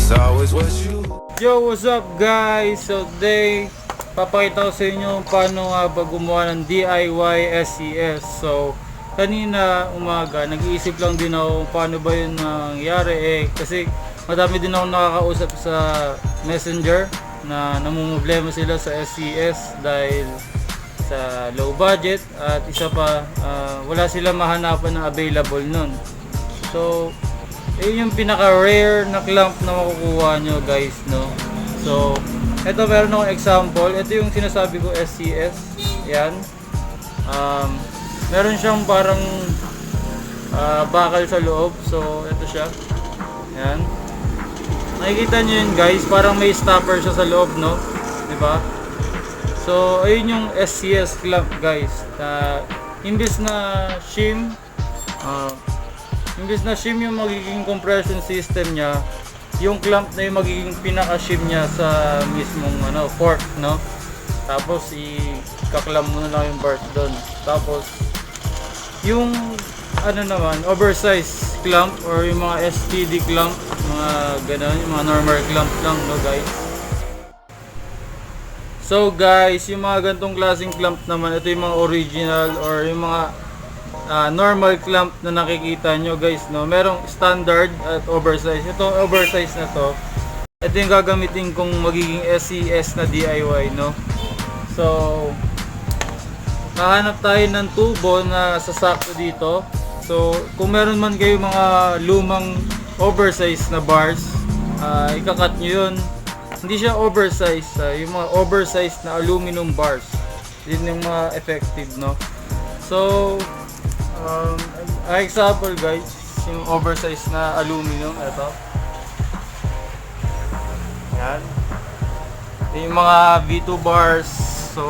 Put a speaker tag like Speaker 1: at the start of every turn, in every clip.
Speaker 1: It's always what you.
Speaker 2: Yo, what's up guys? So today, papakita ko sa inyo paano nga ba gumawa ng DIY SCS. So, kanina umaga, nag-iisip lang din ako paano ba yun nangyari kasi madami din ako nakakausap sa Messenger na namumblema sila sa SCS dahil sa low budget at isa pa, wala sila mahanapan na available nun. So, yun yung pinaka-rare na clamp na makukuha nyo guys, no? So, ito meron akong example. Ito yung sinasabi ko SCS. Yan. Meron siyang parang bakal sa loob. So, ito siya. Yan. Nakikita nyo yun guys. Parang may stopper siya sa loob, no? Diba? So, ayun yung SCS clamp guys. Imbis na shim, yung magiging compression system niya, yung clamp na yung magiging pinaka-shim niya sa mismong fork, no? Tapos i-clamp mo na lang yung bars doon. Tapos yung naman, oversized clamp or yung mga STD clamp, mga ganun, yung mga normal clamp lang, no guys. So guys, yung mga ganitong klaseng clamp naman, ito yung mga original or yung mga normal clamp na nakikita nyo guys, no? Merong standard at oversize. Ito oversize na to, ito yung gagamitin kong magiging SCS na DIY, no? So, hahanap tayo ng tubo na sasakto dito. So, kung meron man kayo mga lumang oversize na bars, ikakat nyo yun. Hindi siya oversize, yung mga oversize na aluminum bars, yun yung mga effective, no? So, example guys, yung oversize na aluminum, ito. Yan. Yung mga V2 bars. So,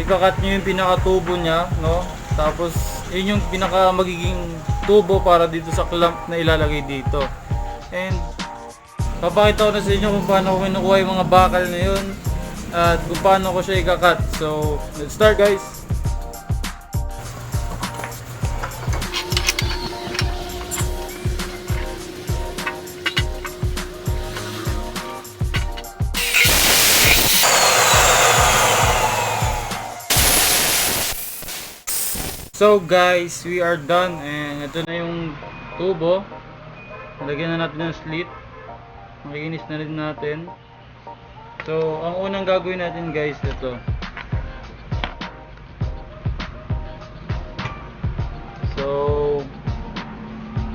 Speaker 2: ikakat nyo yung pinaka-tubo nya, no? Tapos, yun yung pinaka magiging tubo para dito sa clamp na ilalagay dito. And, papakita ko na sa inyo kung paano ko kinukuha yung mga bakal na yun at kung paano ko siya ikakat. So, let's start guys! So guys, we are done and ito na yung tubo. Lagyan na natin ng slit. Makikinis na rin natin. So, ang unang gagawin natin guys, ito. So,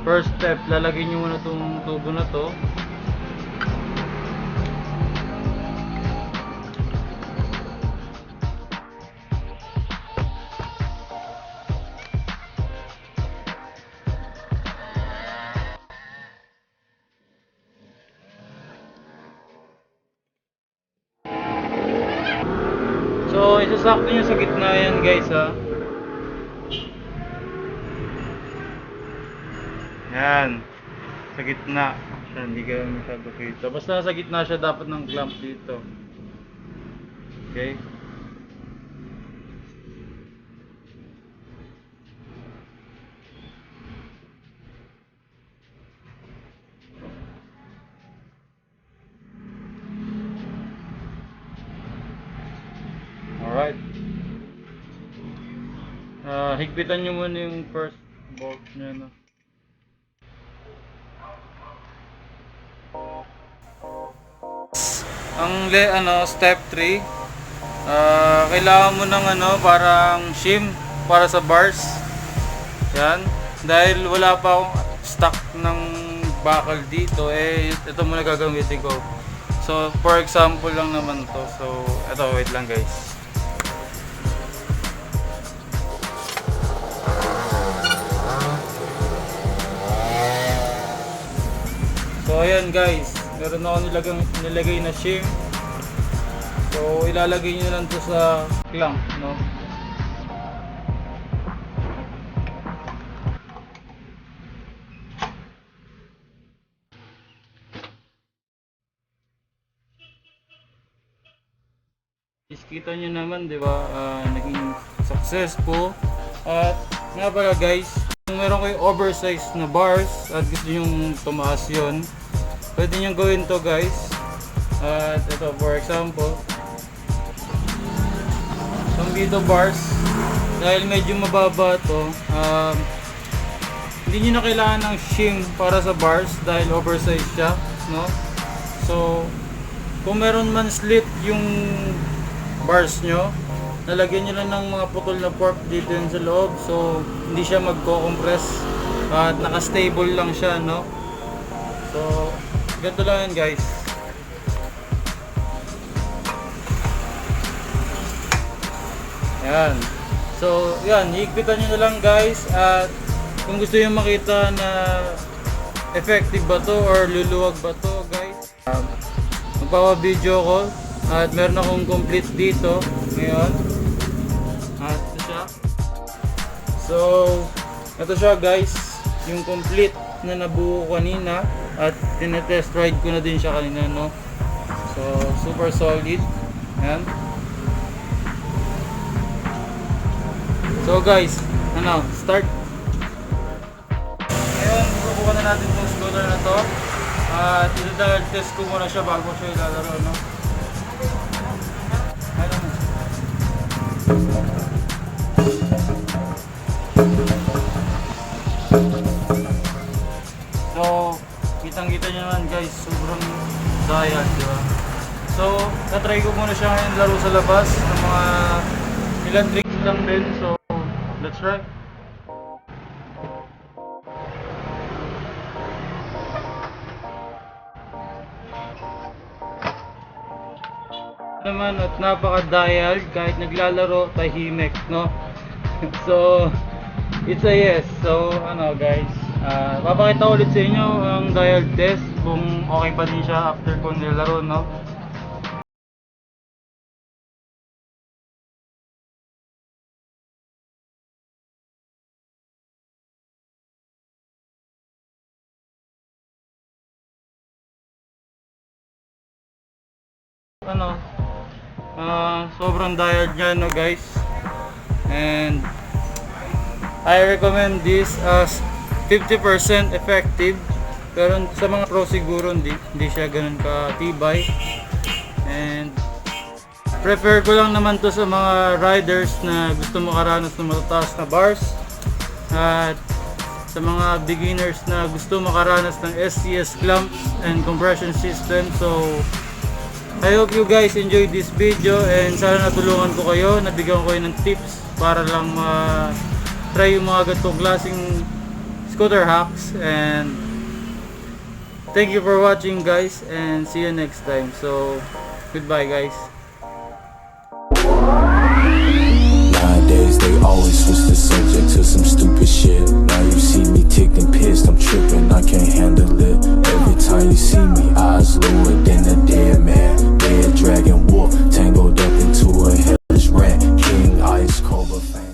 Speaker 2: first step, lalagyan nyo muna itong tubo na to. So, isasakto nyo sa gitna yan guys, ha. Yan. Sa gitna. Hindi ka masyado kita. Basta sa gitna siya dapat ng clamp dito. Okay. Alright. Higpitan nyo muna yung first bolt nyo, no? Step 3. Kailangan mo ng parang shim para sa bars. Yan. Dahil wala pa akong stock ng bakal dito, ito muna gagamitin ko. So, for example lang naman to. So, ito, wait lang guys. So ayan guys, meron ako nilagay na shim. So ilalagay nyo lang to sa clamp, no? Kita nyo naman, di ba? Naging successful. At nga pala guys, kung meron kayong oversized na bars at gusto nyo tumaas yun, pwede nyo gawin to guys. At ito for example, itong dito bars, dahil medyo mababa to, hindi nyo na kailangan ng shim para sa bars dahil oversized siya, no? So kung meron man slit yung bars nyo, nalagyan nyo lang ng mga putol na pork dito yun sa loob, so hindi siya magko-compress at naka-stable lang siya, no? So ganito lang yan guys. Yan. So yan, higpitan nyo na lang guys. At kung gusto nyo makita na effective ba to or luluwag ba to guys, magpapa-video ko at meron akong complete dito ngayon. At ito siya. So ito siya guys, yung complete na nabuo kanina at tinetest ride ko na din siya kanina, no? So super solid. Yan. So guys, start. Ngayon, subukan na natin itong scooter na to. At test ko muna siya bago siya ilalaro, no? Ayun. So, kitang-kita nyo naman guys, sobrang dial, di ba? So, natry ko muna siya ngayon laro sa labas ng mga ilang tricks lang din. So, let's try. Naman at napaka-dialed kahit naglalaro tahimik, no? So it's a yes. So guys, papakita ulit sa inyo ang dialed test kung okay pa din siya after ko nilaro, no? Sobrang dialed niya, no guys, and I recommend this as 50% effective, pero sa mga pro siguro hindi siya ganun katibay, and prefer ko lang naman to sa mga riders na gusto makaranas ng matataas na bars at sa mga beginners na gusto makaranas ng SCS clamps and compression system. So I hope you guys enjoyed this video and sana natulungan ko kayo, nabigyan ko kayo ng tips para lang try yung mga ganitong klaseng scooter hacks. And thank you for watching guys, and see you next time. So goodbye guys.
Speaker 1: Nowadays they always switch the subject to some stupid shit. Now you see me ticked and pissed, I'm tripping, I can't handle